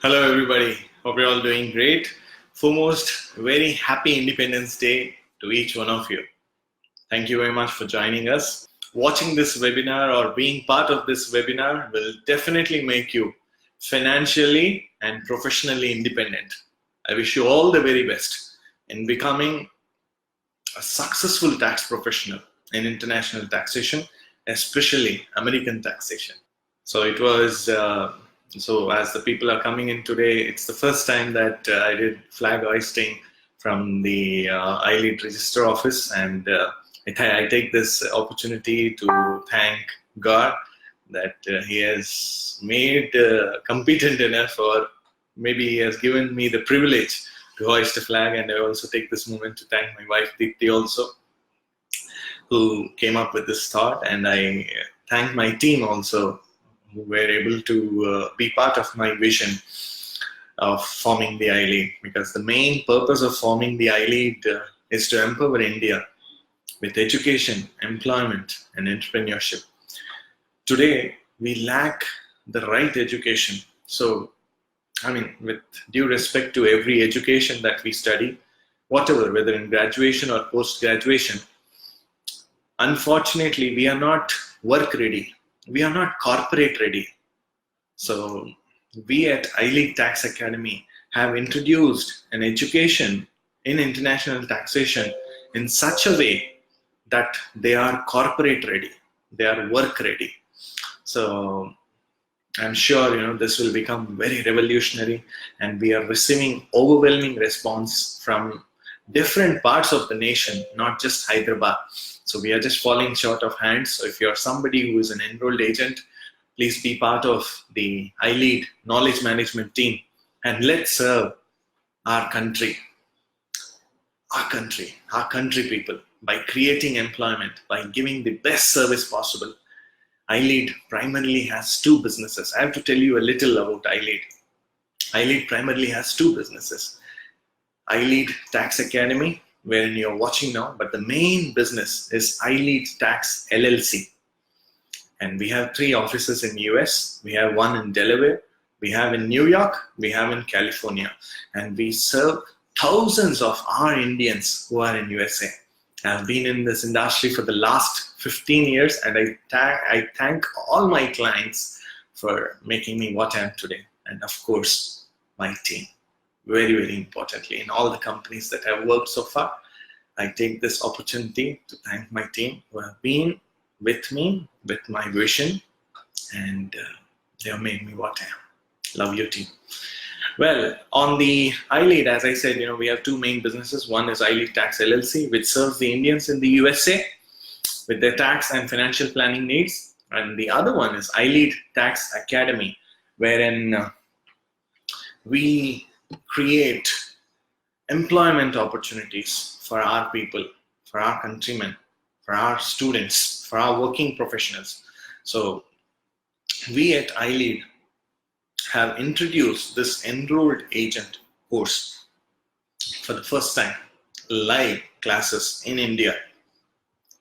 Hello, everybody. Hope you're all doing great. Foremost, very happy Independence Day to each one of you. Thank you very much for joining us. Watching this webinar or being part of this webinar will definitely make you financially and professionally independent. I wish you all the very best in becoming a successful tax professional in international taxation, especially American taxation. So it was. So as the people are coming in today, it's the first time that I did flag hoisting from the iLead register office, and I take this opportunity to thank God that He has made competent enough, or maybe He has given me the privilege to hoist a flag. And I also take this moment to thank my wife Deepthi also, who came up with this thought, and I thank my team also, who were able to be part of my vision of forming the iLead, because the main purpose of forming the iLead is to empower India with education, employment, and entrepreneurship. Today, we lack the right education. So, with due respect to every education that we study, whatever, whether in graduation or post-graduation, unfortunately, we are not work ready. We are not corporate ready. So we at iLead Tax Academy have introduced an education in international taxation in such a way that they are corporate ready, they are work ready. So I'm sure this will become very revolutionary, and we are receiving overwhelming response from different parts of the nation, not just Hyderabad. So we are just falling short of hands. So if you're somebody who is an enrolled agent, please be part of the iLead knowledge management team, and let's serve our country people, by creating employment, by giving the best service possible. iLead primarily has two businesses. I have to tell you a little about iLead. iLead primarily has two businesses. iLead Tax Academy, wherein you're watching now, but the main business is iLead Tax LLC. And we have 3 offices in US. We have 1 in Delaware, we have in New York, we have in California. And we serve thousands of our Indians who are in USA. I've been in this industry for the last 15 years, and I thank all my clients for making me what I am today. And of course, my team. Very, very importantly, in all the companies that I've worked so far, I take this opportunity to thank my team who have been with me, with my vision, and they have made me what I am. Love you, team. Well, on the iLead, as I said, we have 2 main businesses. One is iLead Tax LLC, which serves the Indians in the USA with their tax and financial planning needs. And the other one is iLead Tax Academy, wherein we create employment opportunities for our people, for our countrymen, for our students, for our working professionals. So we at iLead have introduced this enrolled agent course for the first time, live classes in India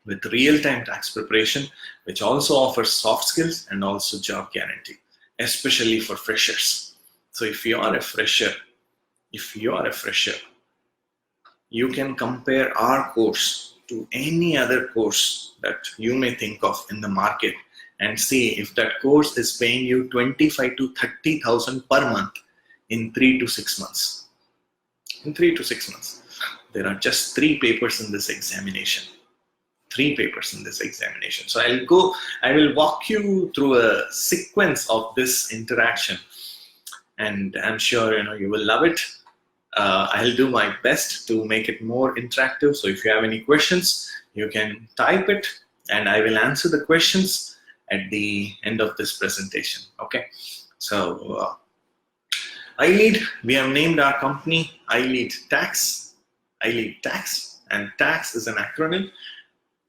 with real-time tax preparation, which also offers soft skills and also job guarantee, especially for freshers. So if you are a fresher, you can compare our course to any other course that you may think of in the market and see if that course is paying you 25 to 30,000 per month in 3 to 6 months. In 3 to 6 months. There are just 3 papers in this examination. 3 papers in this examination. So I will walk you through a sequence of this interaction, and I'm sure you will love it. I'll do my best to make it more interactive. So if you have any questions, you can type it, and I will answer the questions at the end of this presentation. Okay. So iLead, we have named our company iLead Tax. iLead Tax, and tax is an acronym,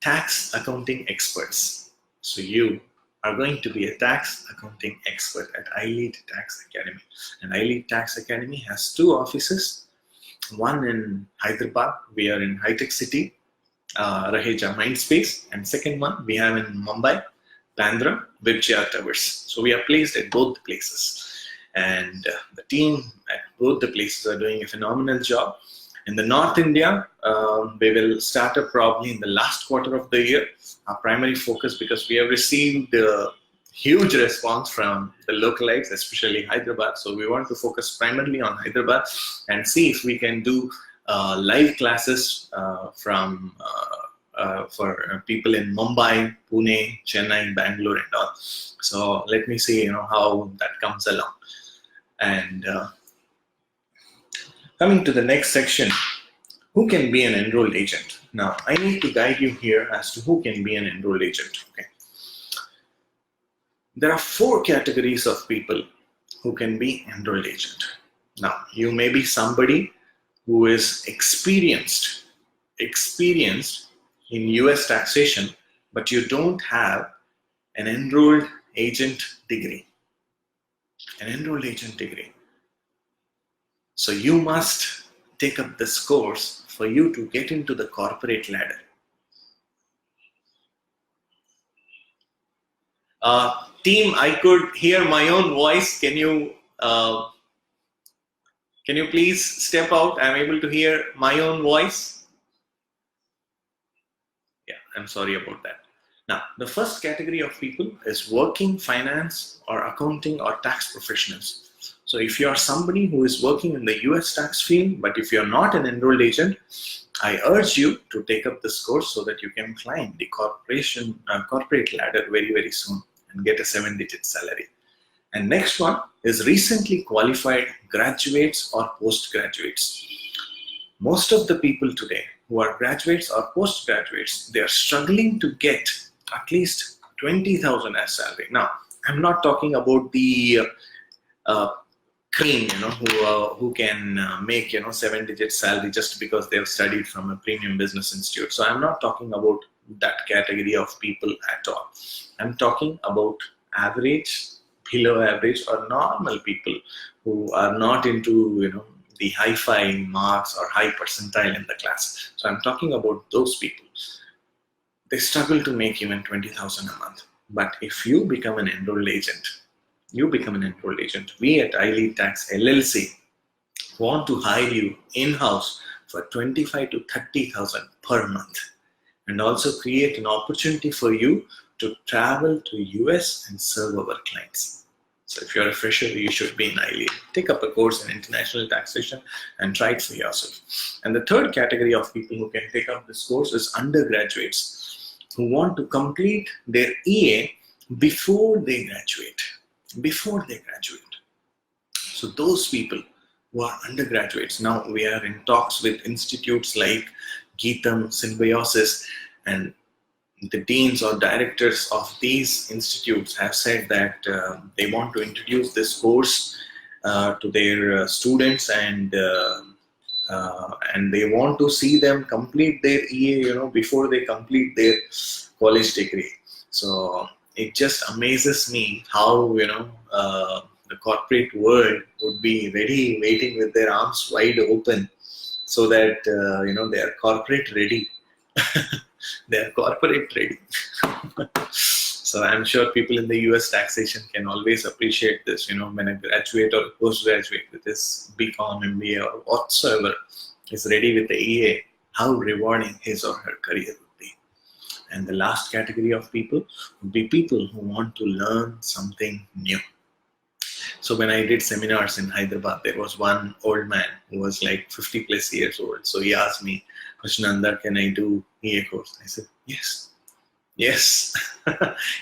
tax accounting experts. So you are going to be a tax accounting expert at iLead Tax Academy. And iLead Tax Academy has 2 offices, one in Hyderabad, we are in high-tech city, Raheja Mindspace, and second one we have in Mumbai, Bandra, Vibjaya Towers. So we are placed at both places. and the team at both the places are doing a phenomenal job. In the North India, we will start up probably in the last quarter of the year. Our primary focus, because we have received huge response from the localites, especially Hyderabad. So we want to focus primarily on Hyderabad and see if we can do live classes for people in Mumbai, Pune, Chennai, Bangalore, and all. So let me see, how that comes along. And coming to the next section, who can be an enrolled agent? Now, I need to guide you here as to who can be an enrolled agent. Okay. There are 4 categories of people who can be enrolled agent. Now, you may be somebody who is experienced in US taxation, but you don't have an enrolled agent degree. So you must take up this course for you to get into the corporate ladder. Team, I could hear my own voice. Can you please step out? I'm able to hear my own voice. Yeah, I'm sorry about that. Now, the first category of people is working finance or accounting or tax professionals. So if you are somebody who is working in the US tax field, but if you're not an enrolled agent, I urge you to take up this course so that you can climb the corporate ladder very, very soon and get a 7-digit salary. And next one is recently qualified graduates or postgraduates. Most of the people today who are graduates or postgraduates, they are struggling to get at least 20,000 as salary. Now, I'm not talking about the cream, who can make 7-digit salary just because they've studied from a premium business institute. So I'm not talking about that category of people at all. I'm talking about average, below average, or normal people who are not into the high-fi marks or high percentile in the class. So I'm talking about those people. They struggle to make even 20,000 a month. But if you become an enrolled agent, we at iLead Tax LLC want to hire you in-house for 25 to 30,000 per month, and also create an opportunity for you to travel to US and serve our clients. So if you're a fresher, you should be in iLead. Take up a course in international taxation and try it for yourself. And the third category of people who can take up this course is undergraduates who want to complete their EA before they graduate. So those people who are undergraduates, now we are in talks with institutes like Geetham, Symbiosis, and the deans or directors of these institutes have said that they want to introduce this course to their students, and they want to see them complete their EA, before they complete their college degree. So it just amazes me how the corporate world would be ready, waiting with their arms wide open, so that they are corporate ready. They are corporate ready. So I'm sure people in the US taxation can always appreciate this. When a graduate or a postgraduate with his BCom, MBA, or whatsoever is ready with the EA, how rewarding his or her career would be. And the last category of people would be people who want to learn something new. So when I did seminars in Hyderabad, there was one old man who was like 50 plus years old. So he asked me, Mr.Nanda, can I do EA course? I said, yes.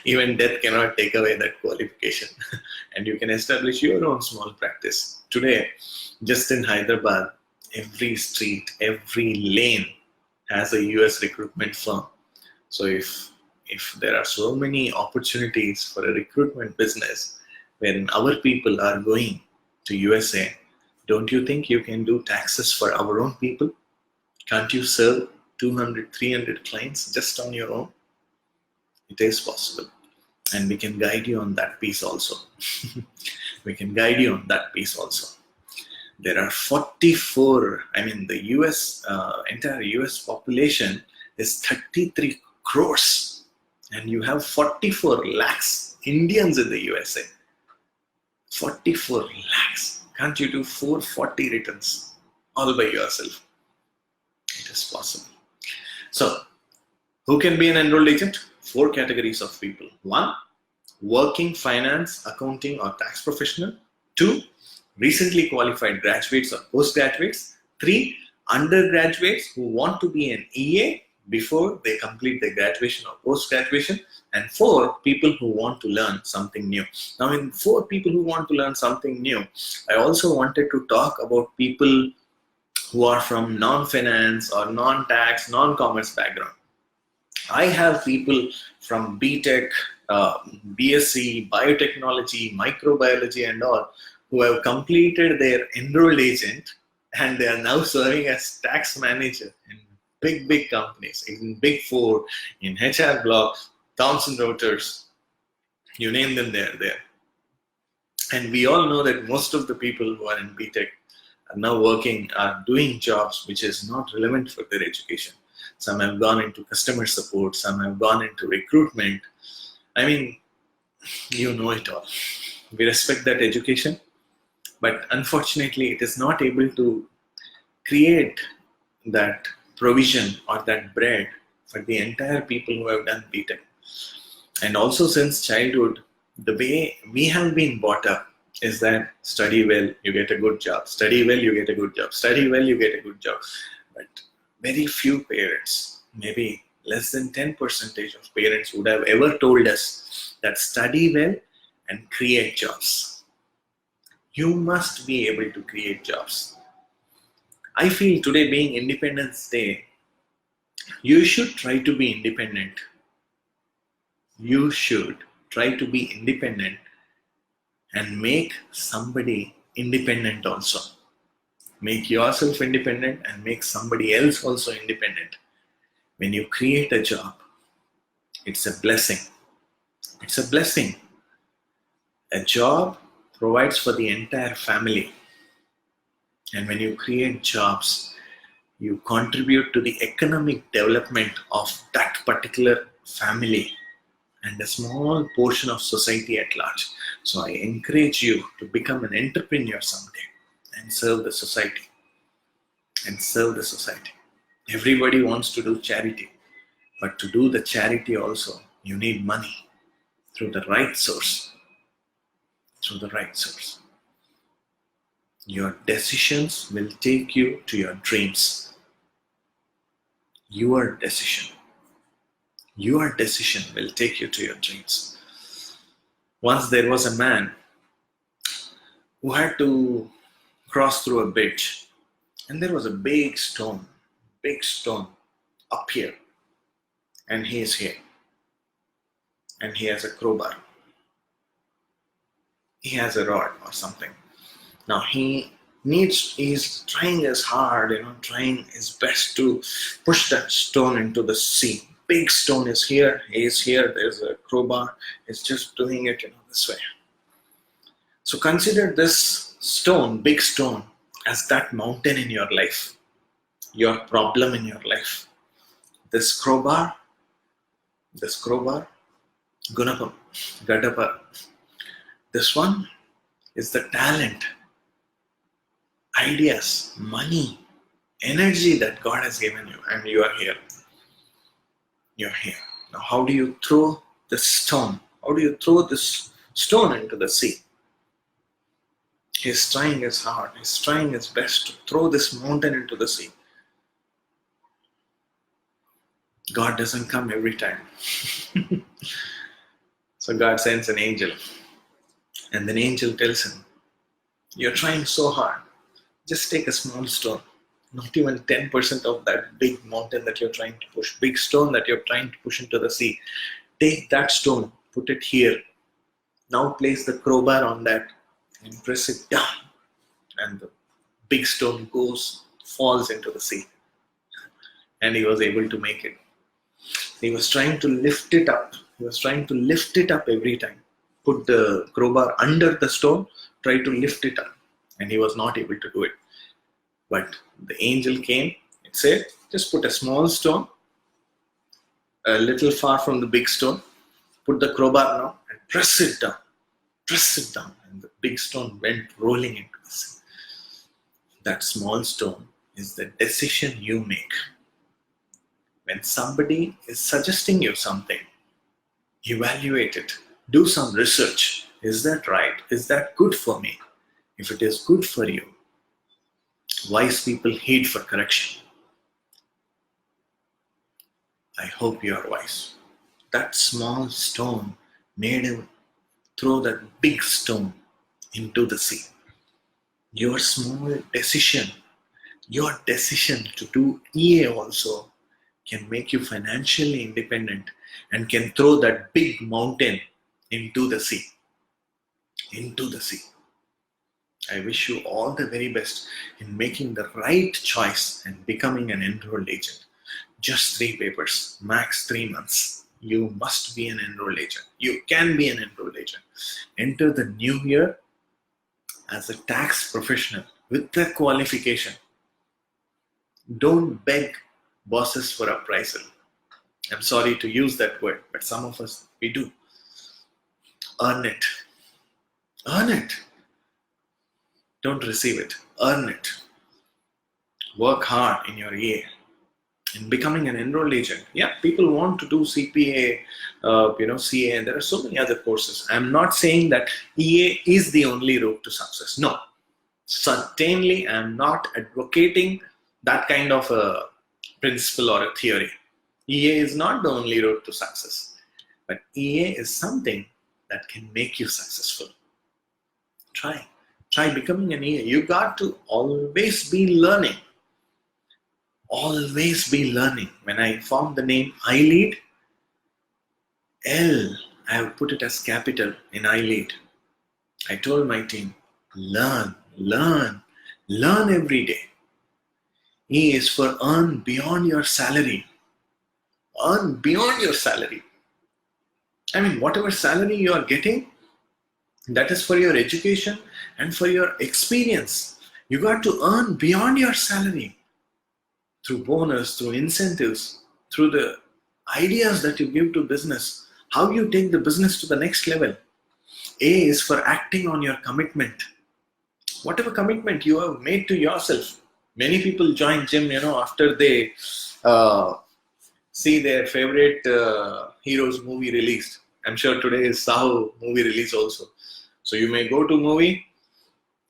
Even death cannot take away that qualification. And you can establish your own small practice. Today, just in Hyderabad, every street, every lane has a US recruitment firm. So if there are so many opportunities for a recruitment business wherein our people are going to USA, don't you think you can do taxes for our own people? Can't you serve 200, 300 clients just on your own? It is possible. And we can guide you on that piece also. There are 44, the US, entire US population is 33 crores. And you have 44 lakhs Indians in the USA. 44 lakhs. Can't you do 440 returns all by yourself? It is possible. So, who can be an enrolled agent? 4 categories of people. 1, working finance, accounting, or tax professional. 2, recently qualified graduates or postgraduates. 3, undergraduates who want to be an EA before they complete their graduation or post-graduation. And 4, people who want to learn something new. Now, in 4 people who want to learn something new, I also wanted to talk about people who are from non-finance or non-tax, non-commerce background. I have people from BTech, BSc, biotechnology, microbiology and all who have completed their enrolled agent and they are now serving as tax manager in big companies, in Big Four, in HR Block, Thomson Reuters, you name them, they are there. And we all know that most of the people who are in BTech are now working, are doing jobs which is not relevant for their education. Some have gone into customer support, some have gone into recruitment. I mean, you know it all. We respect that education, but unfortunately it is not able to create that provision or that bread for the entire people who have done BTech. And also since childhood, the way we have been brought up is that study well, you get a good job. Study well, you get a good job. Study well, you get a good job. But very few parents, maybe less than 10% of parents would have ever told us that study well and create jobs. You must be able to create jobs. I feel today being Independence Day, you should try to be independent. You should try to be independent and make somebody independent also. Make yourself independent and make somebody else also independent. When you create a job, it's a blessing. It's a blessing. A job provides for the entire family. And when you create jobs, you contribute to the economic development of that particular family and a small portion of society at large. So I encourage you to become an entrepreneur someday and serve the society. And serve the society. Everybody wants to do charity, but to do the charity also, you need money through the right source. Through the right source. Your decisions will take you to your dreams. Your decision will take you to your dreams. Once there was a man who had to cross through a bridge, and there was a big stone up here, and he is here, and he has a crowbar. He has a rod or something. Now he's trying his hard, trying his best to push that stone into the sea. Big stone is here, he is here, there's a crowbar, he's just doing it this way. So consider this stone, big stone, as that mountain in your life, your problem in your life. This crowbar, Gunapam, Gadapa. This one is the talent, ideas, money, energy that God has given you, and you are here. You're here. Now, how do you throw this stone? How do you throw this stone into the sea? He's trying his hard. He's trying his best to throw this mountain into the sea. God doesn't come every time. So God sends an angel. And the angel tells him, you're trying so hard. Just take a small stone. Not even 10% of that big mountain that you're trying to push. Big stone that you're trying to push into the sea. Take that stone. Put it here. Now place the crowbar on that. And press it down. And the big stone falls into the sea. And he was able to make it. He was trying to lift it up. Every time. Put the crowbar under the stone, try to lift it up. And he was not able to do it. But the angel came, it said, just put a small stone, a little far from the big stone, put the crowbar now and press it down. press it down, and the big stone went rolling into the sea. That small stone is the decision you make. When somebody is suggesting you something, evaluate it. Do some research. Is that right? Is that good for me? If it is good for you, wise people heed for correction. I hope you are wise. That small stone made him throw that big stone into the sea. Your small decision, your decision to do EA also can make you financially independent and can throw that big mountain into the sea. Into the sea. I wish you all the very best in making the right choice and becoming an enrolled agent. Just 3 papers, max 3 months. You must be an enrolled agent. You can be an enrolled agent. Enter the new year as a tax professional with the qualification. Don't beg bosses for appraisal. I'm sorry to use that word, but some of us, we do. Earn it. Earn it. Don't receive it. Earn it. Work hard in your EA. In becoming an enrolled agent. Yeah, people want to do CPA, CA, and there are so many other courses. I'm not saying that EA is the only route to success. No. Certainly, I'm not advocating that kind of a principle or a theory. EA is not the only road to success, but EA is something that can make you successful. Try becoming an EA. You got to always be learning. Always be learning. When I formed the name iLead, I have put it as capital in iLead. I told my team, learn every day. E is for earn beyond your salary. Earn beyond your salary. I mean, whatever salary you are getting, that is for your education and for your experience. You got to earn beyond your salary through bonus, through incentives, through the ideas that you give to business, how you take the business to the next level. A is for acting on your commitment. Whatever commitment you have made to yourself. Many people join gym, after they see their favorite hero's movie released. I'm sure today is Sahu movie release also. So you may go to movie,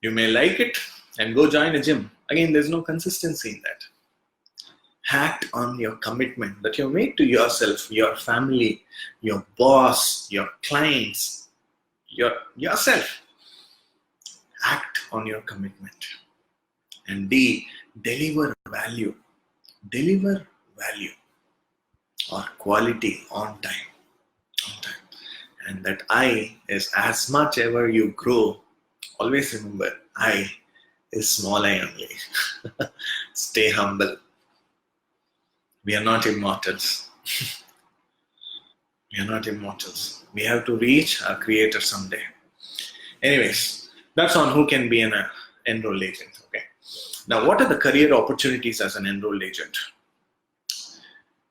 you may like it, and go join a gym. Again, there's no consistency in that. Act on your commitment that you made to yourself, your family, your boss, your clients, yourself. Act on your commitment. And D, deliver value. Deliver value or quality on time. And that I is as much ever you grow. Always remember, I is small I only. Stay humble. We are not immortals. We are not immortals. We have to reach our creator someday. Anyways, that's on who can be an enrolled agent. Okay. Now, what are the career opportunities as an enrolled agent?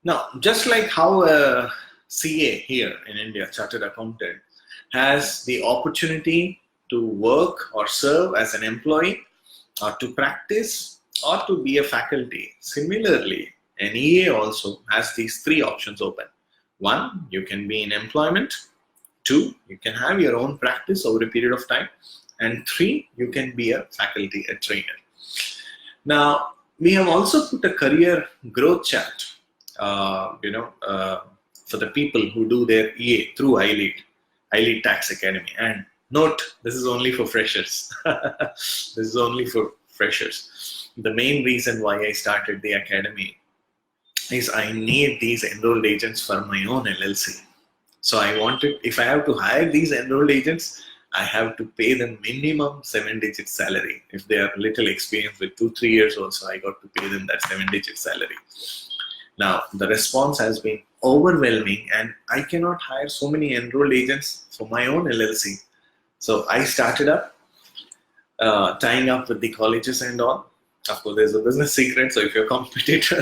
Now, just like how a CA here in India, Chartered Accountant, has the opportunity to work or serve as an employee or to practice or to be a faculty. Similarly, an EA also has these 3 options open. 1, you can be in employment. 2, you can have your own practice over a period of time. And 3, you can be a faculty, a trainer. Now, we have also put a career growth chart, for the people who do their EA through iLead Tax Academy. And note, this is only for freshers. This is only for freshers. The main reason why I started the academy is I need these enrolled agents for my own LLC. So I wanted, if I have to hire these enrolled agents, I have to pay them minimum 7-digit salary. If they are little experienced with 2-3 years also, I got to pay them that 7-digit salary. Now, the response has been overwhelming and I cannot hire so many enrolled agents for my own LLC. So I started up tying up with the colleges and all. Of course, there's a business secret, so if you're a competitor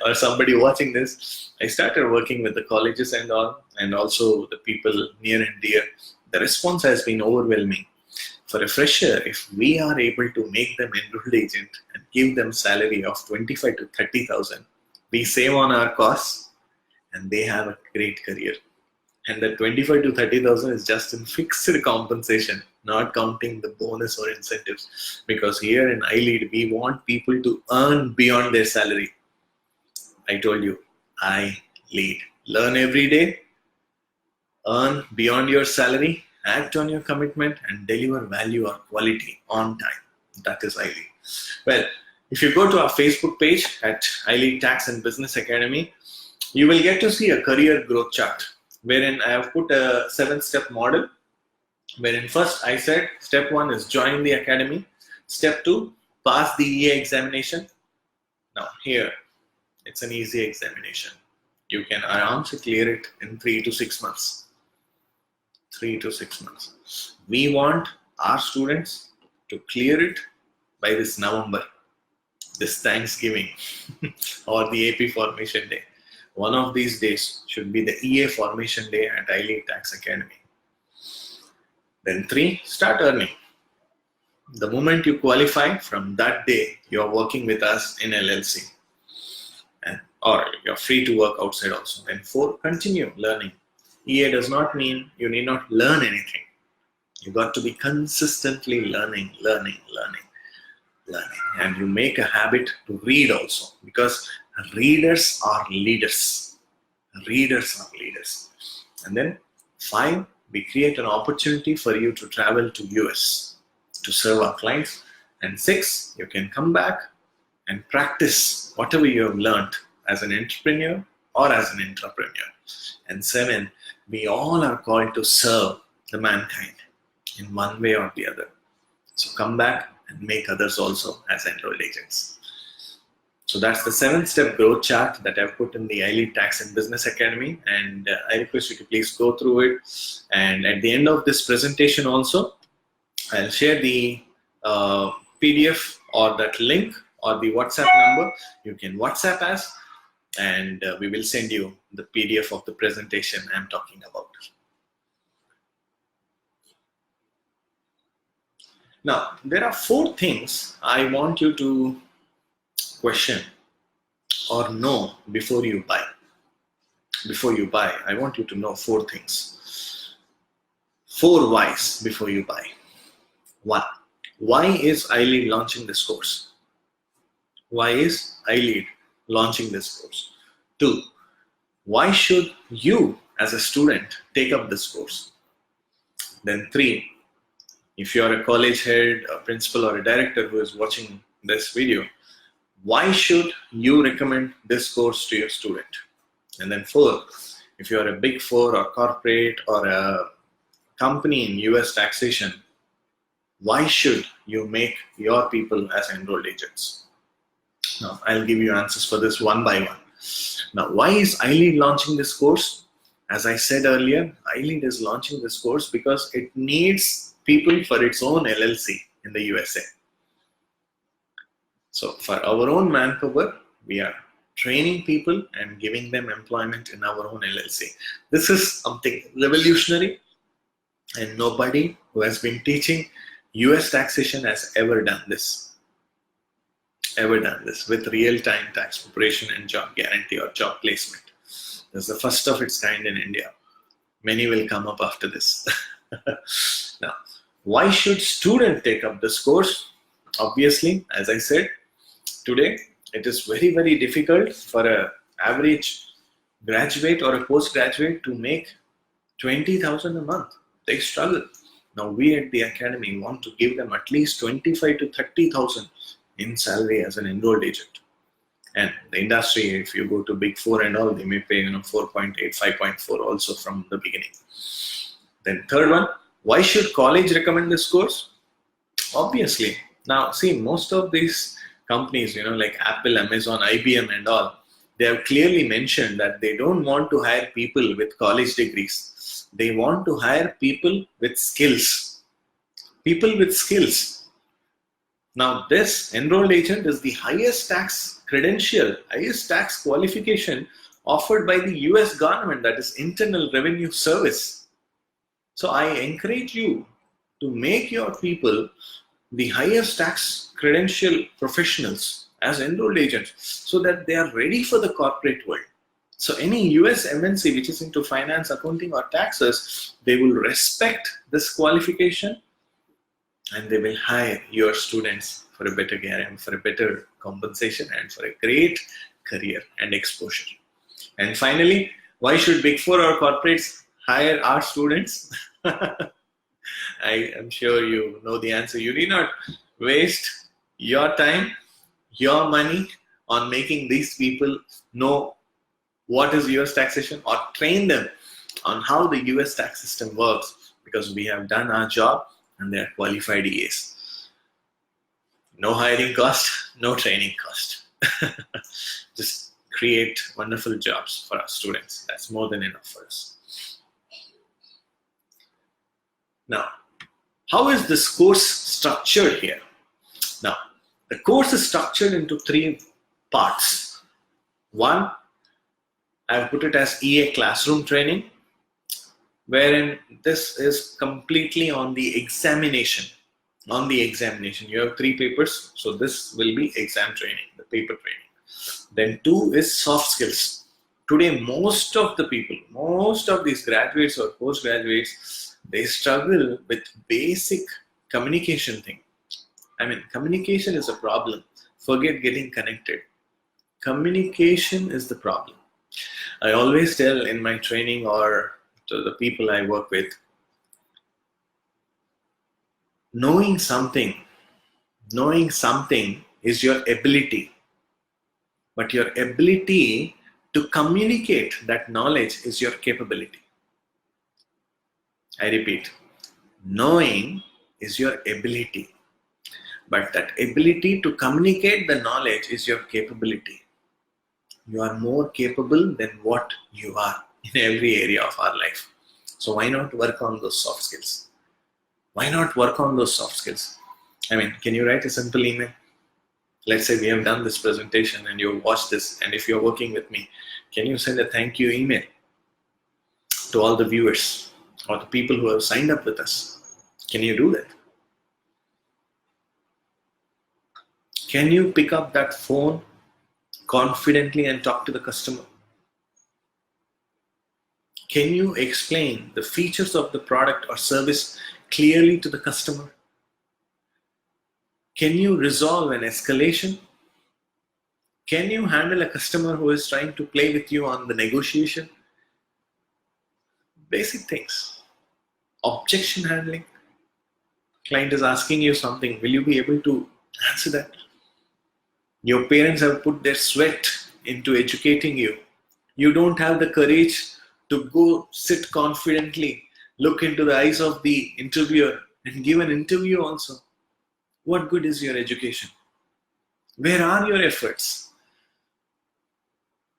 or somebody watching this, I started working with the colleges and all, and also the people near and dear, The response has been overwhelming. For a fresher, if we are able to make them enrolled agent and give them salary of 25 to 30,000, we save on our costs and they have a great career. And the 25 to 30,000 is just in fixed compensation, not counting the bonus or incentives. Because here in iLead, we want people to earn beyond their salary. I told you, iLead. Learn every day, earn beyond your salary, act on your commitment, and deliver value or quality on time. That is iLead. Well, if you go to our Facebook page at iLead Tax and Business Academy, you will get to see a career growth chart wherein I have put a 7-step model, wherein first I said step 1 is join the academy, step 2, pass the EA examination. Now here, it's an easy examination. You can aramse clear it in 3 to 6 months. 3 to 6 months. We want our students to clear it by this November, this Thanksgiving or the AP formation day. One of these days should be the EA formation day at iLead Tax Academy. Then 3, start earning. The moment you qualify, from that day, you're working with us in LLC. Or you're free to work outside also. Then 4, continue learning. EA does not mean you need not learn anything. You got to be consistently learning. And you make a habit to read also, because readers are leaders. And then 5, we create an opportunity for you to travel to US to serve our clients. And 6, you can come back and practice whatever you have learned as an entrepreneur or as an entrepreneur. And 7, we all are called to serve the mankind in one way or the other. So come back and make others also as enrolled agents. So that's the 7-step growth chart that I've put in the iLead Tax and Business Academy, and I request you to please go through it. And at the end of this presentation also, I'll share the PDF or that link or the WhatsApp number. You can WhatsApp us, and we will send you the PDF of the presentation I'm talking about. Now, there are 4 things I want you to question or know before you buy. Before you buy, I want you to know 4 things. 4 whys before you buy. 1, why is iLead launching this course? Why is iLead launching this course? 2, why should you as a student take up this course? Then 3, if you are a college head, a principal, or a director who is watching this video, why should you recommend this course to your student? And then 4, if you are a big 4 or corporate or a company in US taxation, why should you make your people as enrolled agents? Now, I'll give you answers for this one by one. Now, why is iLead launching this course? As I said earlier, iLead is launching this course because it needs people for its own LLC in the USA. So for our own manpower, we are training people and giving them employment in our own LLC. This is something revolutionary, and nobody who has been teaching US taxation has ever done this. With real-time tax preparation and job guarantee or job placement. This is the first of its kind in India. Many will come up after this. Now, why should students take up this course? Obviously, as I said, today it is very, very difficult for an average graduate or a postgraduate to make 20,000 a month. They struggle. Now, we at the Academy want to give them at least 25 to 30,000 in salary as an enrolled agent. And the industry, if you go to Big 4 and all, they may pay 4.8, 5.4 also from the beginning. Then 3rd one, why should college recommend this course? Obviously. Now, see, most of these companies, like Apple, Amazon, IBM and all, they have clearly mentioned that they don't want to hire people with college degrees. They want to hire people with skills. People with skills. Now, this enrolled agent is the highest tax credential, highest tax qualification offered by the US government, that is Internal Revenue Service. So I encourage you to make your people the highest tax credential professionals as enrolled agents so that they are ready for the corporate world. So any US MNC which is into finance, accounting or taxes, they will respect this qualification and they will hire your students for a better guarantee, for a better compensation and for a great career and exposure. And finally, why should Big Four or corporates hire our students? I am sure you know the answer. You need not waste your time, your money on making these people know what is US taxation or train them on how the US tax system works, because we have done our job and they are qualified EAs. No hiring cost, no training cost. Just create wonderful jobs for our students. That's more than enough for us. Now, how is this course structured here? Now, the course is structured into 3 parts. One, I've put it as EA classroom training, wherein this is completely on the examination. On the examination, you have 3 papers, so this will be exam training, the paper training. Then 2 is soft skills. Today, most of the people, most of these graduates or postgraduates, they struggle with basic communication thing. I mean, communication is a problem. Forget getting connected. Communication is the problem. I always tell in my training or to the people I work with, knowing something is your ability, but your ability to communicate that knowledge is your capability. I repeat, knowing is your ability, but that ability to communicate the knowledge is your capability. You are more capable than what you are in every area of our life. So why not work on those soft skills? Why not work on those soft skills? I mean, can you write a simple email? Let's say we have done this presentation and you watch this, and if you're working with me, can you send a thank you email to all the viewers or the people who have signed up with us? Can you do that? Can you pick up that phone confidently and talk to the customer? Can you explain the features of the product or service clearly to the customer? Can you resolve an escalation? Can you handle a customer who is trying to play with you on the negotiation? Basic things. Objection handling. Client is asking you something. Will you be able to answer that? Your parents have put their sweat into educating you. You don't have the courage to go sit confidently, look into the eyes of the interviewer and give an interview also. What good is your education? Where are your efforts?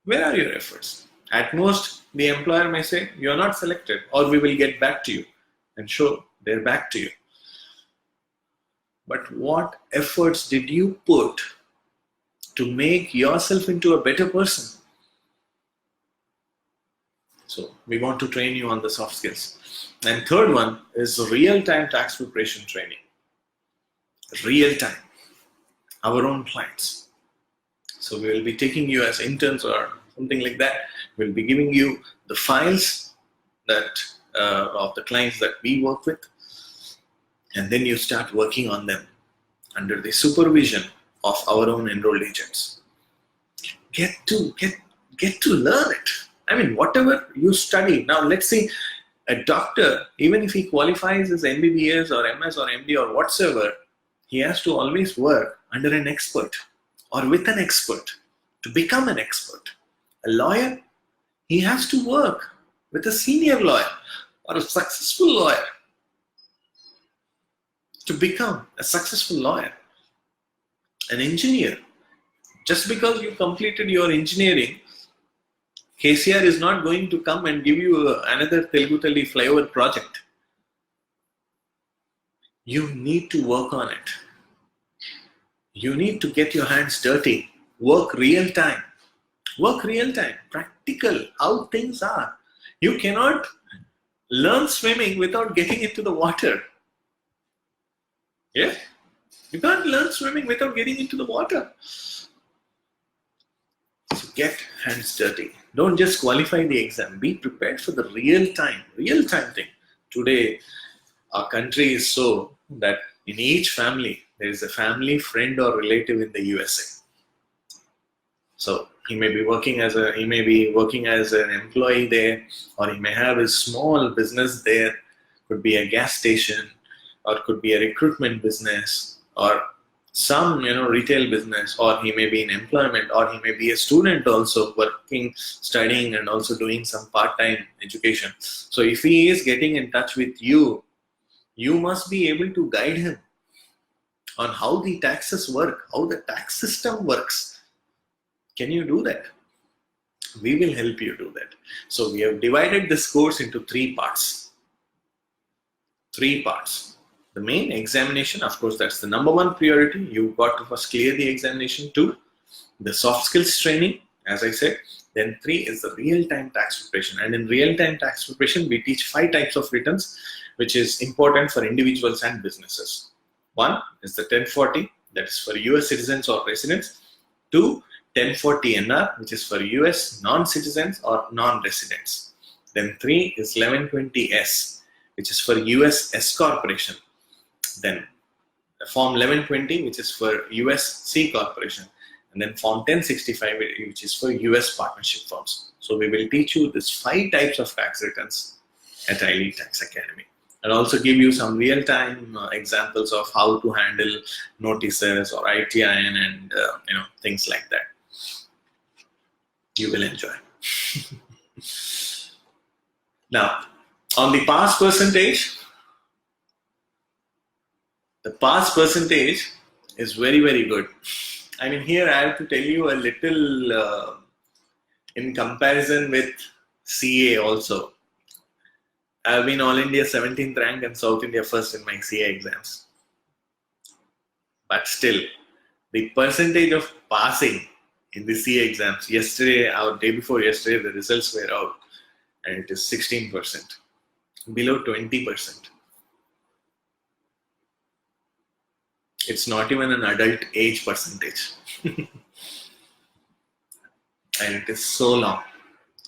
Where are your efforts? At most, the employer may say, you are not selected, or we will get back to you. And sure, they're back to you. But what efforts did you put to make yourself into a better person? So we want to train you on the soft skills. And third one is real-time tax preparation training. Real-time. Our own clients. So we will be taking you as interns or something like that. We'll be giving you the files that of the clients that we work with, and then you start working on them under the supervision of our own enrolled agents. Get to learn it. I mean, whatever you study. Now let's see, a doctor, even if he qualifies as MBBS or MS or MD or whatsoever, he has to always work under an expert or with an expert to become an expert. A lawyer, he has to work with a senior lawyer or a successful lawyer to become a successful lawyer. An engineer, just because you completed your engineering, KCR is not going to come and give you another Telugu Talli flyover project. You need to work on it. You need to get your hands dirty. Work real time. Work real time. Practical. How things are. You cannot learn swimming without getting into the water. Yeah? You can't learn swimming without getting into the water. So get hands dirty. Don't just qualify the exam. Be prepared for the real time thing. Today, our country is so that in each family, there is a family, friend, or relative in the USA. So he may be working as an employee there, or he may have a small business there. Could be a gas station, or could be a recruitment business, or some retail business, or he may be in employment, or he may be a student also working, studying, and also doing some part-time education. So if he is getting in touch with you, you must be able to guide him on how the taxes work, how the tax system works. Can you do that? We will help you do that. So we have divided this course into three parts. The main examination, of course, that's the number one priority. You've got to first clear the examination. 2, the soft skills training, as I said. Then 3 is the real-time tax preparation. And in real-time tax preparation, we teach 5 types of returns, which is important for individuals and businesses. 1 is the 1040, that is for US citizens or residents. 2, 1040 NR, which is for US non-citizens or non-residents. Then 3 is 1120S, which is for US S corporation. Then Form 1120, which is for US C corporation. And then Form 1065, which is for US partnership firms. So we will teach you these 5 types of tax returns at iLead Tax Academy. And also give you some real-time examples of how to handle notices or ITIN and things like that. You will enjoy. Now, on the pass percentage, the pass percentage is very, very good. I mean, here I have to tell you a little in comparison with CA also. I've been All India 17th rank and South India first in my CA exams. But still, the percentage of passing in the CA exams, yesterday or day before yesterday, the results were out and it is 16%, below 20%. It's not even an adult age percentage. And it is so long.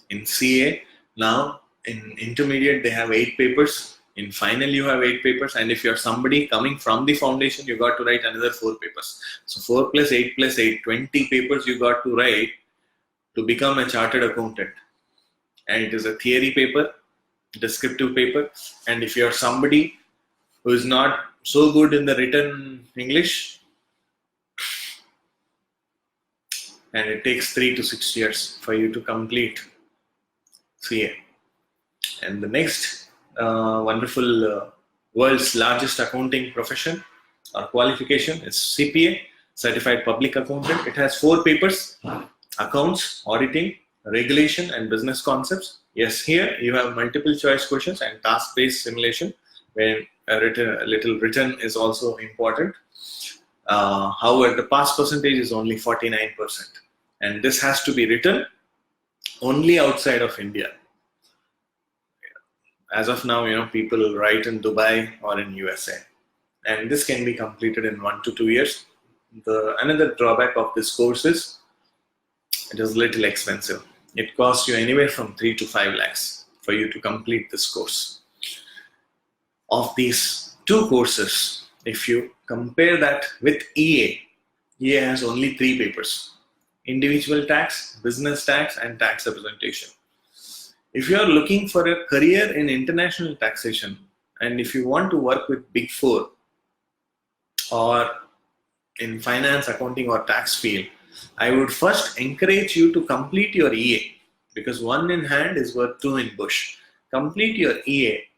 In CA, now in intermediate, they have 8 papers. In final, you have 8 papers. And if you're somebody coming from the foundation, you got to write another 4 papers. So 4 plus 8 plus 8, 20 papers you got to write to become a chartered accountant. And it is a theory paper, descriptive paper. And if you're somebody who is not so good in the written English, and it takes 3 to 6 years for you to complete CA. And the next wonderful world's largest accounting profession or qualification is CPA, Certified Public Accountant. It has 4 papers: accounts, auditing, regulation, and business concepts. Yes, here you have multiple choice questions and task-based simulation, where a little written is also important. However, the pass percentage is only 49%. And this has to be written only outside of India. As of now, people write in Dubai or in USA. And this can be completed in 1 to 2 years. Another drawback of this course is it is a little expensive. It costs you anywhere from 3 to 5 lakhs for you to complete this course. Of these 2 courses, if you compare that with EA has only 3 papers: individual tax, business tax, and tax representation. If you are looking for a career in international taxation, and if you want to work with Big 4 or in finance, accounting, or tax field, I would first encourage you to complete your EA, because 1 in hand is worth 2 in bush. Complete your EA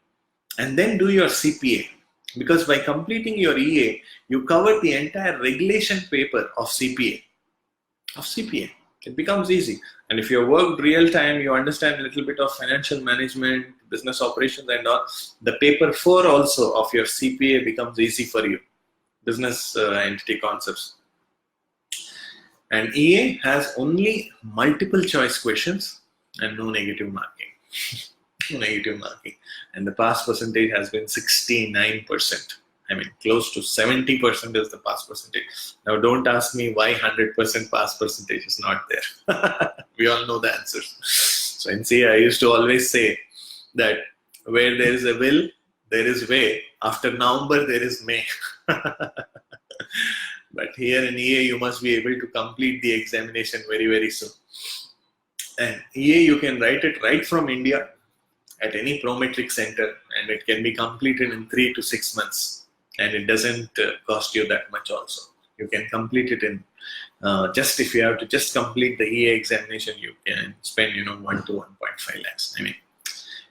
and then do your CPA, because by completing your EA, you cover the entire regulation paper of CPA. It becomes easy. And if you worked real time, you understand a little bit of financial management, business operations and all, the paper 4 also of your CPA becomes easy for you. Business entity concepts. And EA has only multiple choice questions and no negative marking. negative marking, and the pass percentage has been 69%. I mean, close to 70% is the pass percentage. Now, don't ask me why 100% pass percentage is not there. We all know the answers. So in CA, I used to always say that where there is a will, there is way. After November, there is May. But here in EA, you must be able to complete the examination very, very soon. And EA, you can write it right from India at any prometric center, and it can be completed in 3 to 6 months. And it doesn't cost you that much also. You can complete it in, just if you have to just complete the EA examination, you can spend, 1 to 1.5 lakhs. I mean,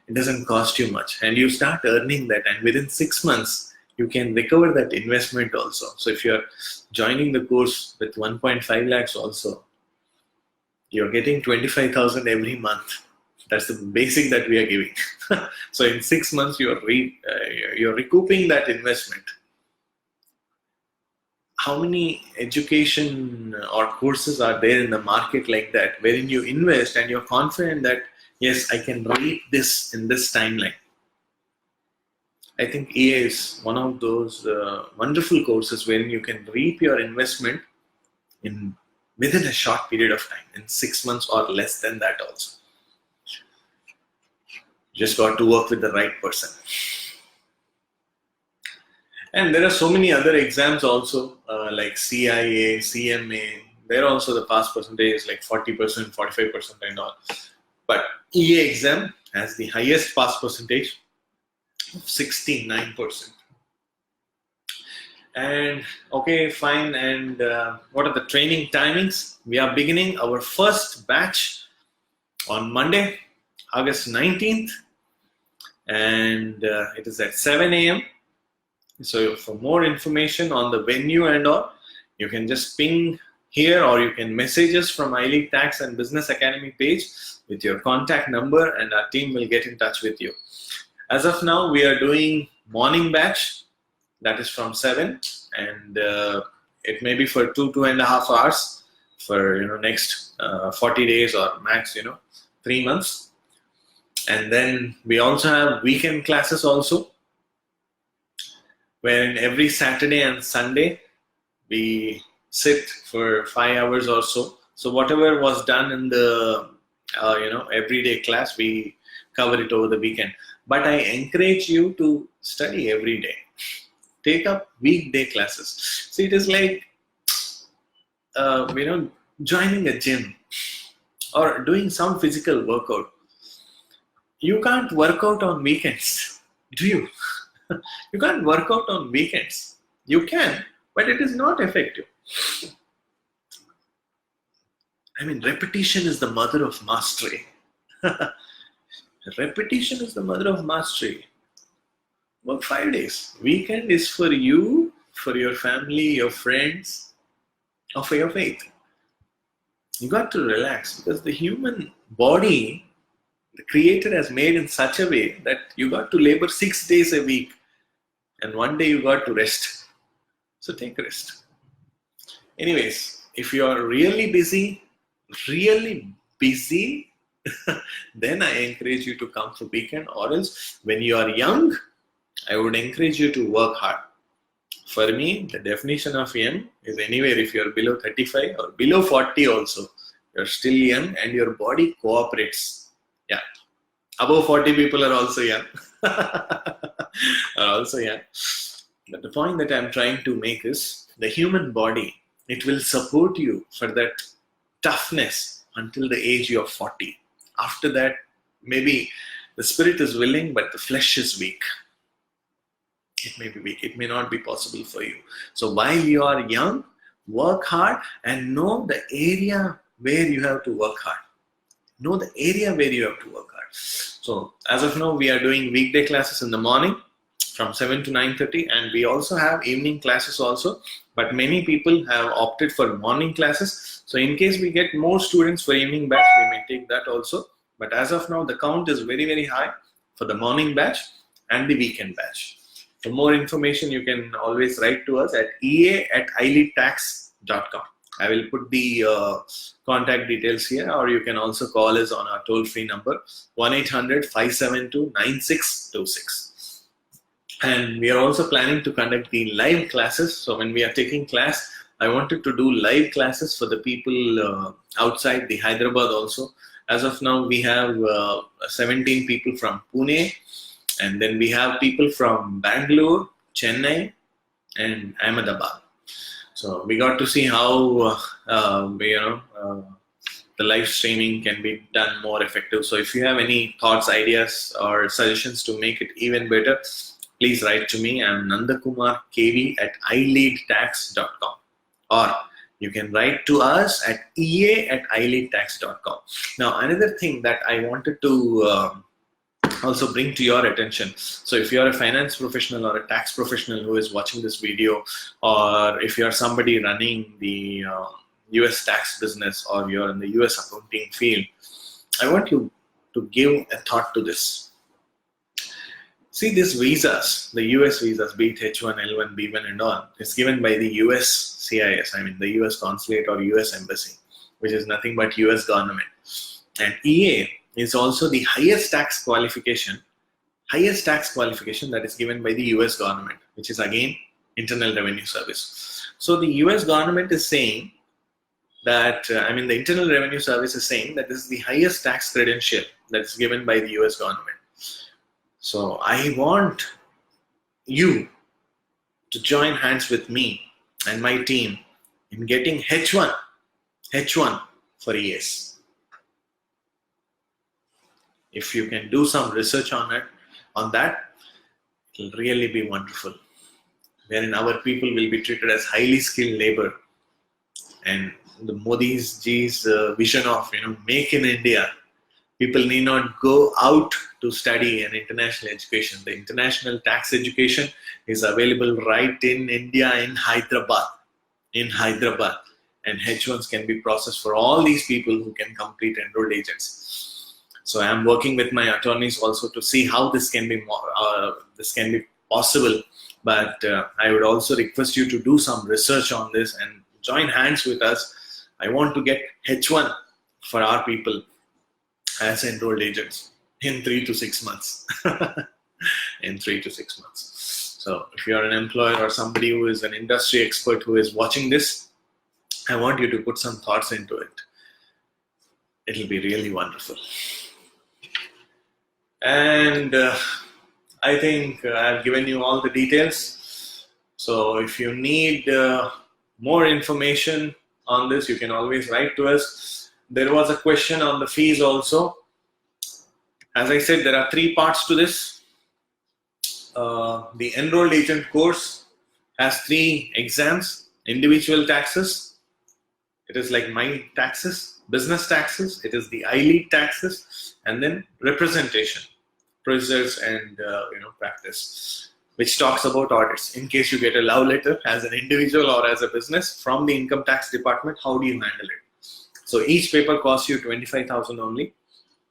it doesn't cost you much. And you start earning that, and within 6 months, you can recover that investment also. So if you're joining the course with 1.5 lakhs also, you're getting 25,000 every month. That's the basic that we are giving. So in 6 months, you're recouping that investment. How many education or courses are there in the market like that, wherein you invest and you're confident that, yes, I can reap this in this timeline? I think EA is one of those wonderful courses wherein you can reap your investment within a short period of time, in 6 months or less than that also. Just got to work with the right person. And there are so many other exams also, like CIA, CMA. There also the pass percentage is like 40%, 45% and all. But EA exam has the highest pass percentage of 69%. And okay, fine. And what are the training timings? We are beginning our first batch on Monday, August 19th. And it is at 7 a.m. So for more information on the venue and all, you can just ping here, or you can message us from iLead Tax and Business Academy page with your contact number, and our team will get in touch with you. As of now, we are doing morning batch, that is from 7, and it may be for 2.5 hours for next 40 days or max 3 months. And then we also have weekend classes also, wherein every Saturday and Sunday we sit for 5 hours or so. So whatever was done in the everyday class, we cover it over the weekend. But I encourage you to study every day. Take up weekday classes. See, it is like joining a gym or doing some physical workout. You can't work out on weekends, do you? You can't work out on weekends. You can, but it is not effective. I mean, repetition is the mother of mastery. Repetition is the mother of mastery. Work 5 days. Weekend is for you, for your family, your friends, or for your faith. You got to relax, because the human body, the Creator has made in such a way that you got to labor 6 days a week, and 1 day you got to rest. So take rest. Anyways, if you are really busy, then I encourage you to come for weekend, or else when you are young, I would encourage you to work hard. For me, the definition of young is anywhere if you are below 35 or below 40 also, you're still young and your body cooperates. Yeah. Above 40 people are also young. But the point that I'm trying to make is, the human body, it will support you for that toughness until the age of 40. After that, maybe the spirit is willing, but the flesh is weak. It may be weak. It may not be possible for you. So while you are young, work hard and know the area where you have to work hard. Know the area where you have to work hard. So as of now, we are doing weekday classes in the morning from 7 to 9:30, and we also have evening classes also. But many people have opted for morning classes. So in case we get more students for evening batch, we may take that also. But as of now, the count is very, very high for the morning batch and the weekend batch. For more information, you can always write to us at ea@ileadtax.com. I will put the contact details here, or you can also call us on our toll-free number 1-800-572-9626. And we are also planning to conduct the live classes. So when we are taking class, I wanted to do live classes for the people outside the Hyderabad also. As of now, we have 17 people from Pune, and then we have people from Bangalore, Chennai, and Ahmedabad. So we got to see how the live streaming can be done more effective. So if you have any thoughts, ideas, or suggestions to make it even better, please write to me. I'm Nanda Kumar KV at iLeadTax.com, or you can write to us at ea@ileadtax.com. Now, another thing that I wanted to also bring to your attention. So if you're a finance professional or a tax professional who is watching this video, or if you're somebody running the US tax business, or you're in the US accounting field, I want you to give a thought to this. See, these visas, the US visas, be it H1, L1, B1 and all, is given by the US CIS, I mean the US consulate or US embassy, which is nothing but US government. And EA is also the highest tax qualification that is given by the US government, which is again Internal Revenue Service. So the US government is saying that, the Internal Revenue Service is saying that this is the highest tax credential that is given by the US government. So I want you to join hands with me and my team in getting H1 for ES. If you can do some research on that, it will really be wonderful. Wherein our people will be treated as highly skilled labor, and the Modi's vision of make in India. People need not go out to study an international education. The international tax education is available right in India, in Hyderabad. And H1s can be processed for all these people who can complete enrolled agents. So I am working with my attorneys also to see how this can be possible. But I would also request you to do some research on this and join hands with us. I want to get H1 for our people as enrolled agents in 3 to 6 months. In 3 to 6 months. So if you are an employer or somebody who is an industry expert who is watching this, I want you to put some thoughts into it. It'll be really wonderful. And I think I've given you all the details. So if you need more information on this, you can always write to us. There was a question on the fees also. As I said, there are 3 parts to this. The enrolled agent course has 3 exams: individual taxes, it is like my taxes; business taxes, it is the iLead taxes; and then representation, procedures and practice, which talks about audits. In case you get a love letter as an individual or as a business from the income tax department, how do you handle it? So each paper costs you 25,000 only.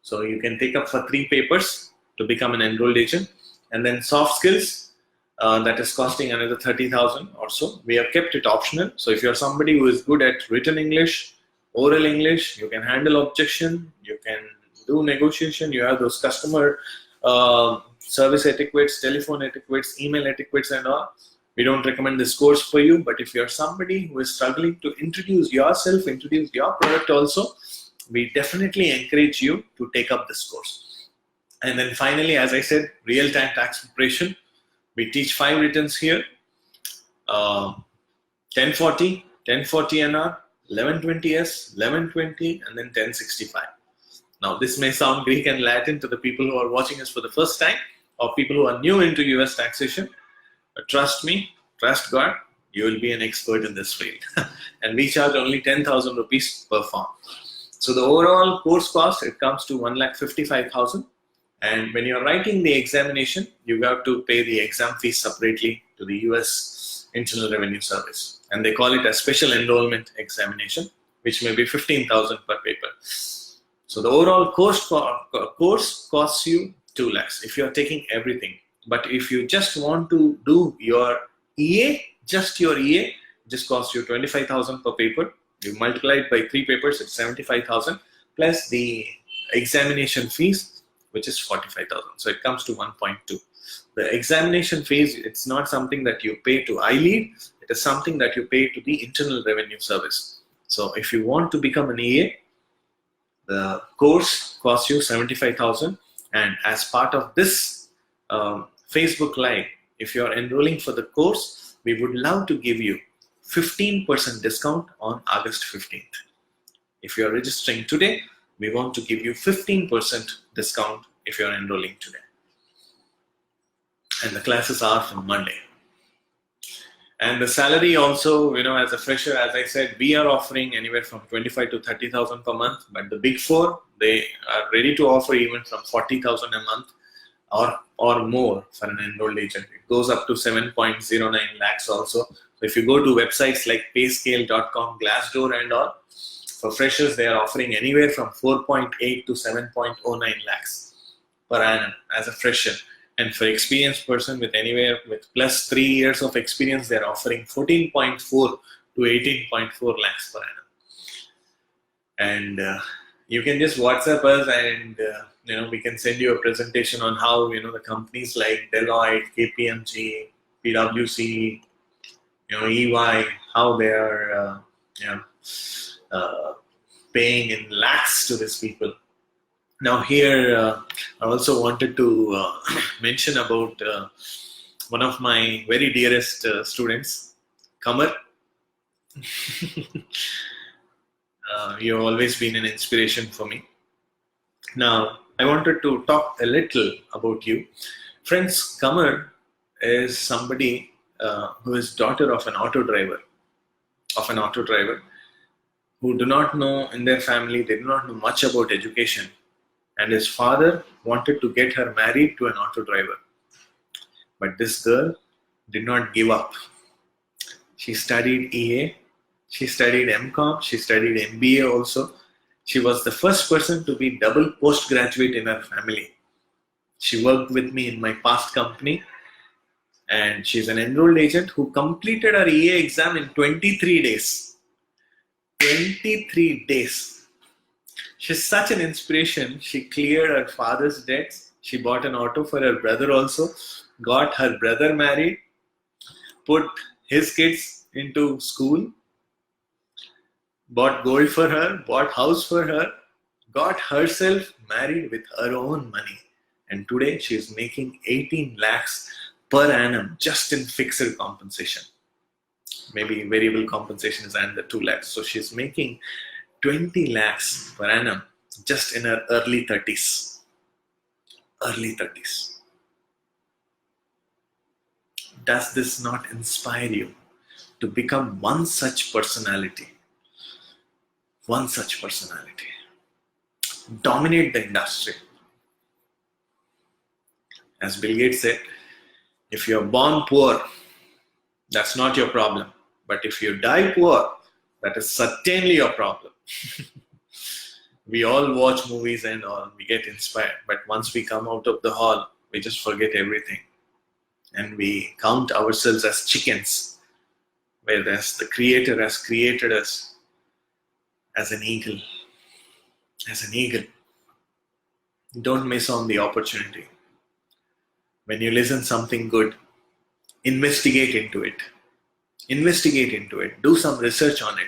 So you can take up for 3 papers to become an enrolled agent. And then soft skills, that is costing another 30,000 or so. We have kept it optional. So if you're somebody who is good at written English, oral English, you can handle objection, you can do negotiation, you have those customer service etiquettes, telephone etiquettes, email etiquettes and all. We don't recommend this course for you, but if you're somebody who is struggling to introduce yourself, introduce your product also, we definitely encourage you to take up this course. And then finally, as I said, real-time tax preparation. We teach 5 returns here: 1040, 1040 NR, 1120S, 1120, and then 1065. Now, this may sound Greek and Latin to the people who are watching us for the first time, or people who are new into US taxation. But trust me, trust God, you will be an expert in this field. And we charge only 10,000 rupees per form. So the overall course cost, it comes to 1,55,000. And when you're writing the examination, you have to pay the exam fees separately to the US Internal Revenue Service. And they call it a special enrollment examination, which may be 15,000 per paper. So the overall course costs you 2 lakhs if you're taking everything. But if you just want to do your EA, just your EA, just costs you 25,000 per paper. You multiply it by 3 papers, it's 75,000 plus the examination fees, which is 45,000. So it comes to 1.2. The examination fees, it's not something that you pay to iLead, it is something that you pay to the Internal Revenue Service. So if you want to become an EA, the course costs you 75,000, and as part of this Facebook Live, if you are enrolling for the course, we would love to give you 15% discount on August 15th. If you are registering today, we want to give you 15% discount if you are enrolling today. And the classes are from Monday. And the salary also, as a fresher, as I said, we are offering anywhere from 25 to 30,000 per month. But the big four, they are ready to offer even from 40,000 a month or more for an enrolled agent. It goes up to 7.09 lakhs also. So if you go to websites like payscale.com, Glassdoor and all, for freshers, they are offering anywhere from 4.8 to 7.09 lakhs per annum as a fresher. And for experienced person with anywhere with plus 3 years of experience, they're offering 14.4 to 18.4 lakhs per annum. And you can just WhatsApp us, and we can send you a presentation on how the companies like Deloitte, KPMG, PwC, EY, how they are paying in lakhs to these people. Now here, I also wanted to mention about one of my very dearest students, Kumar. You've always been an inspiration for me. Now, I wanted to talk a little about you. Friends, Kumar is somebody who is daughter of an auto driver, who do not know in their family, they do not know much about education. And his father wanted to get her married to an auto driver. But this girl did not give up. She studied EA, she studied MCOM, she studied MBA also. She was the first person to be double postgraduate in her family. She worked with me in my past company, and she's an enrolled agent who completed her EA exam in 23 days. 23 days. She's such an inspiration. She cleared her father's debts. She bought an auto for her brother also, got her brother married, put his kids into school, bought gold for her, bought house for her, got herself married with her own money. And today she's making 18 lakhs per annum just in fixed compensation. Maybe variable compensation is under 2 lakhs. So she's making 20 lakhs per annum just in her early 30s. Early 30s. Does this not inspire you to become one such personality? One such personality. Dominate the industry. As Bill Gates said, if you're born poor, that's not your problem. But if you die poor, that is certainly your problem. We all watch movies and all, we get inspired. But once we come out of the hall, we just forget everything. And we count ourselves as chickens, whereas the Creator has created us as an eagle. As an eagle. Don't miss on the opportunity. When you listen something good, investigate into it. Investigate into it. Do some research on it.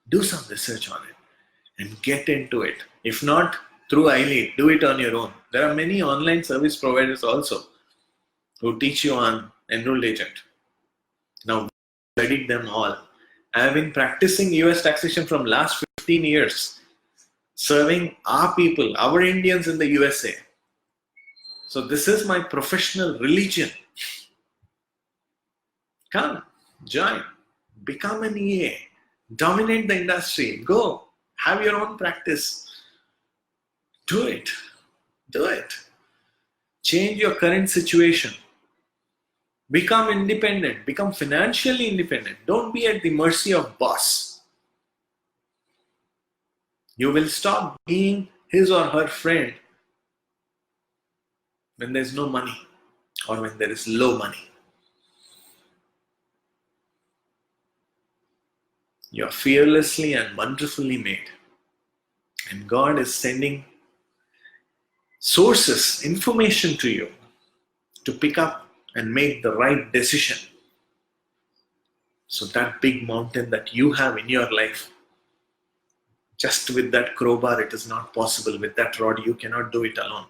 Do some research on it and get into it. If not through iLead, do it on your own. There are many online service providers also who teach you on enrolled agent. Now, we studied them all. I have been practicing US taxation from last 15 years, serving our people, our Indians in the USA. So this is my professional religion. Come, join, become an EA, dominate the industry, go, have your own practice. Do it. Do it. Change your current situation. Become independent. Become financially independent. Don't be at the mercy of boss. You will stop being his or her friend when there's no money or when there is low money. You're fearlessly and wonderfully made. And God is sending sources, information to you to pick up and make the right decision. So that big mountain that you have in your life, just with that crowbar, it is not possible. With that rod, you cannot do it alone.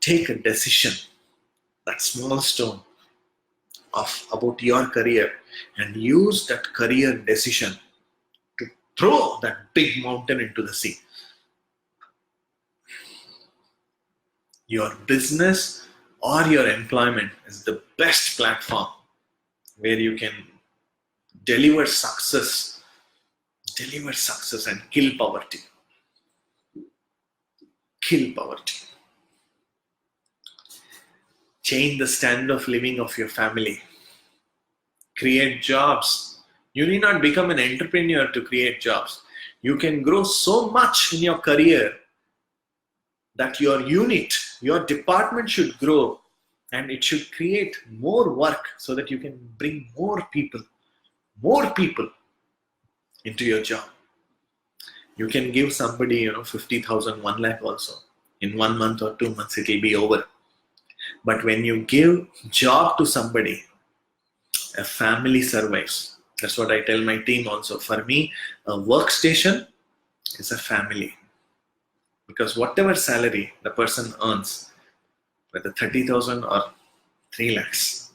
Take a decision, that small stone about your career, and use that career decision to throw that big mountain into the sea. Your business or your employment is the best platform where you can deliver success and kill poverty. Kill poverty. Change the standard of living of your family. Create jobs. You need not become an entrepreneur to create jobs. You can grow so much in your career that your unit, your department should grow, and it should create more work so that you can bring more people into your job. You can give somebody 50,000, 1 lakh also. In 1 month or 2 months it will be over. But when you give job to somebody, a family survives. That's what I tell my team also. For me, a workstation is a family. Because whatever salary the person earns, whether 30,000 or 3 lakhs,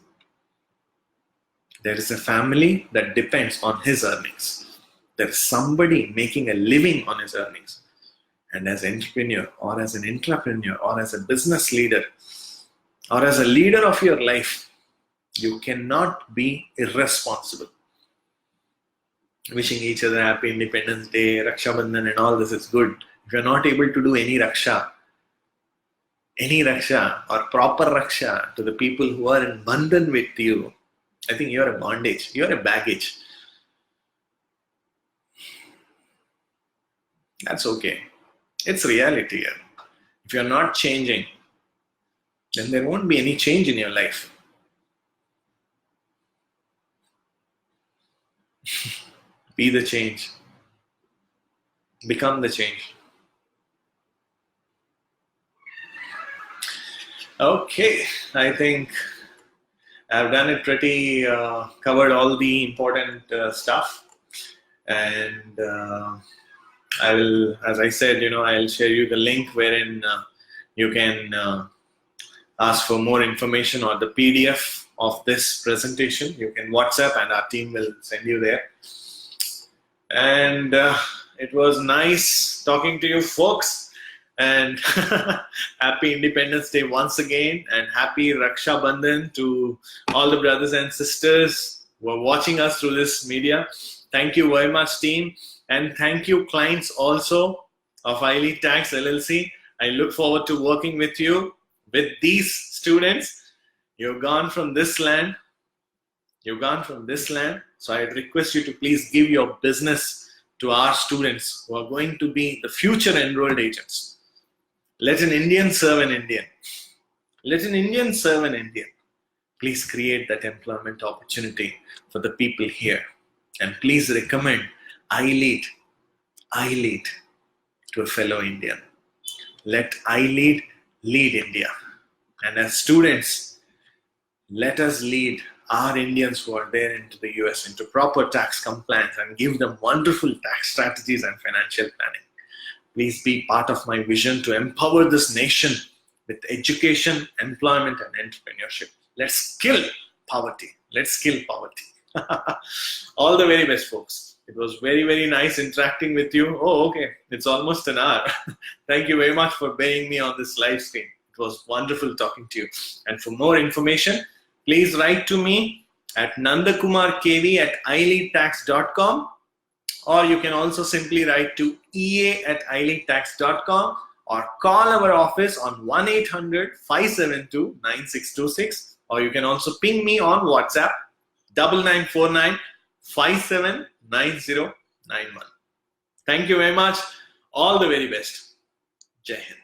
there is a family that depends on his earnings. There is somebody making a living on his earnings. And as an entrepreneur or as an entrepreneur or as a business leader or as a leader of your life, you cannot be irresponsible. Wishing each other happy Independence Day, Raksha Bandhan and all this is good. If you're not able to do any Raksha or proper Raksha to the people who are in Bandhan with you, I think you're a bondage, you're a baggage. That's okay. It's reality here. If you're not changing, then there won't be any change in your life. Be the change. Become the change. Okay, I think I've done it pretty, covered all the important stuff. And I will, as I said, I'll share you the link wherein you can ask for more information or the PDF of this presentation. You can WhatsApp and our team will send you there. And it was nice talking to you folks, and happy Independence Day once again, and happy Raksha Bandhan to all the brothers and sisters who are watching us through this media. Thank you very much, team, and thank you clients also of iLead Tax LLC. I look forward to working with you, with these students. You've gone from this land, so I request you to please give your business to our students who are going to be the future enrolled agents. Let an Indian serve an Indian. Let an Indian serve an Indian. Please create that employment opportunity for the people here. And please recommend iLead to a fellow Indian. Let iLead lead India. And as students, let us lead our Indians who are there into the US into proper tax compliance and give them wonderful tax strategies and financial planning. Please be part of my vision to empower this nation with education, employment, and entrepreneurship. Let's kill poverty. All the very best, folks. It was very, very nice interacting with you. Oh, okay. It's almost an hour. Thank you very much for bearing me on this live stream. It was wonderful talking to you. And for more information, please write to me at nandakumarkv@ileadtax.com, or you can also simply write to ea@ileadtax.com, or call our office on 1-800-572-9626, or you can also ping me on WhatsApp 9949-579091. Thank you very much. All the very best. Jai Hind.